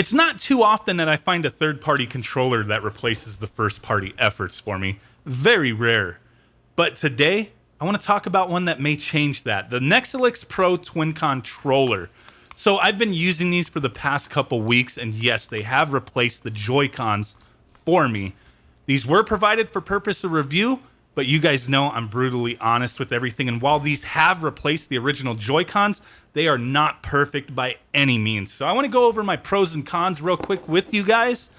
It's not too often that I find a third-party controller that replaces the first-party efforts for me. Very rare. But today, I want to talk about one that may change that. The Nexilux Pro Twincon-Troller. So I've been using these for the past couple weeks, and yes, they have replaced the Joy-Cons for me. These were provided for purpose of review, but you guys know I'm brutally honest with everything. And while these have replaced the original Joy-Cons, they are not perfect by any means. So I want to go over my pros and cons real quick with you guys,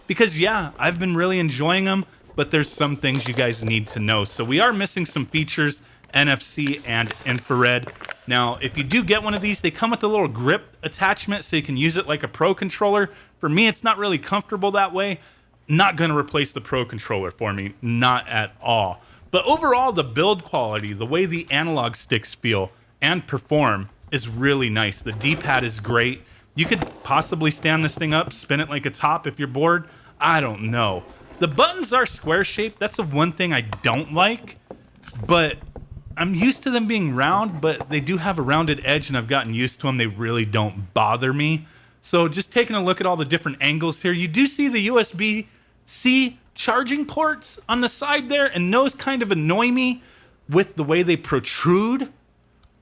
because yeah, I've been really enjoying them, but there's some things you guys need to know. So we are missing some features, NFC and infrared. Now, if you do get one of these, they come with a little grip attachment so you can use it like a Pro controller. For me, it's not really comfortable that way. Not going to replace the Pro controller for me, not at all. But overall, the build quality, the way the analog sticks feel and perform is really nice. The D-pad is great. You could possibly stand this thing up, spin it like a top if you're bored. I don't know. The buttons are square shaped. That's the one thing I don't like, but I'm used to them being round, but they do have a rounded edge and I've gotten used to them. They really don't bother me. So just taking a look at all the different angles here, you do see the USB-C charging ports on the side there, and those kind of annoy me with the way they protrude.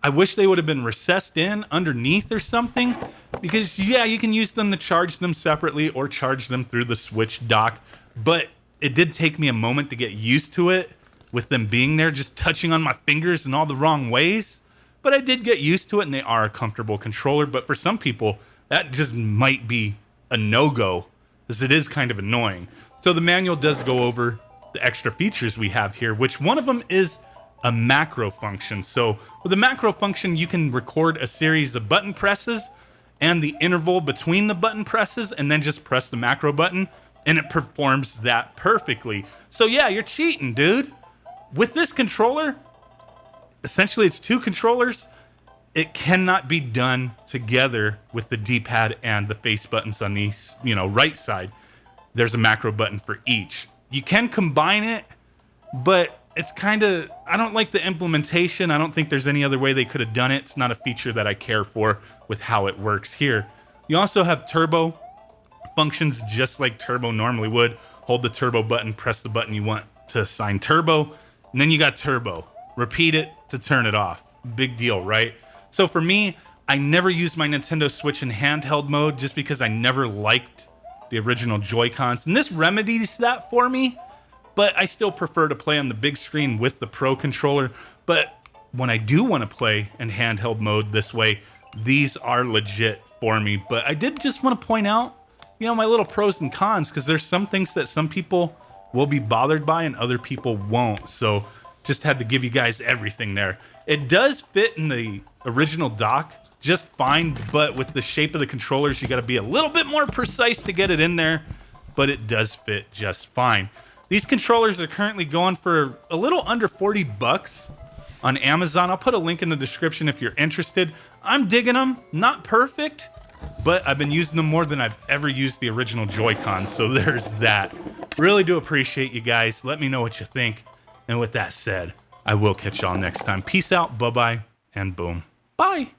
I wish they would have been recessed in underneath or something, because yeah, you can use them to charge them separately or charge them through the switch dock, but it did take me a moment to get used to it with them being there, just touching on my fingers in all the wrong ways. But I did get used to it, and they are a comfortable controller. But for some people, that just might be a no-go, because it is kind of annoying. So the manual does go over the extra features we have here, which one of them is a macro function. So with a macro function, you can record a series of button presses and the interval between the button presses, and then just press the macro button, and it performs that perfectly. So yeah, you're cheating, dude. With this controller, essentially it's two controllers. It cannot be done together with the D-pad and the face buttons on the right side. There's a macro button for each. You can combine it, but it's kind of, I don't like the implementation. I don't think there's any other way they could have done it. It's not a feature that I care for with how it works here. You also have turbo functions just like turbo normally would. Hold the turbo button, press the button you want to assign turbo, and then you got turbo. Repeat it to turn it off. Big deal, right? So for me, I never used my Nintendo Switch in handheld mode just because I never liked the original Joy-Cons. And this remedies that for me, but I still prefer to play on the big screen with the Pro controller. But when I do want to play in handheld mode this way, these are legit for me. But I did just want to point out, my little pros and cons, because there's some things that some people will be bothered by and other people won't. So just had to give you guys everything there. It does fit in the original dock just fine, but with the shape of the controllers, you got to be a little bit more precise to get it in there, but it does fit just fine. These controllers are currently going for a little under 40 bucks on Amazon. I'll put a link in the description if you're interested. I'm digging them. Not perfect, but I've been using them more than I've ever used the original Joy-Con, so there's that. Really do appreciate you guys. Let me know what you think. And with that said, I will catch y'all next time. Peace out, bye-bye, and boom. Bye.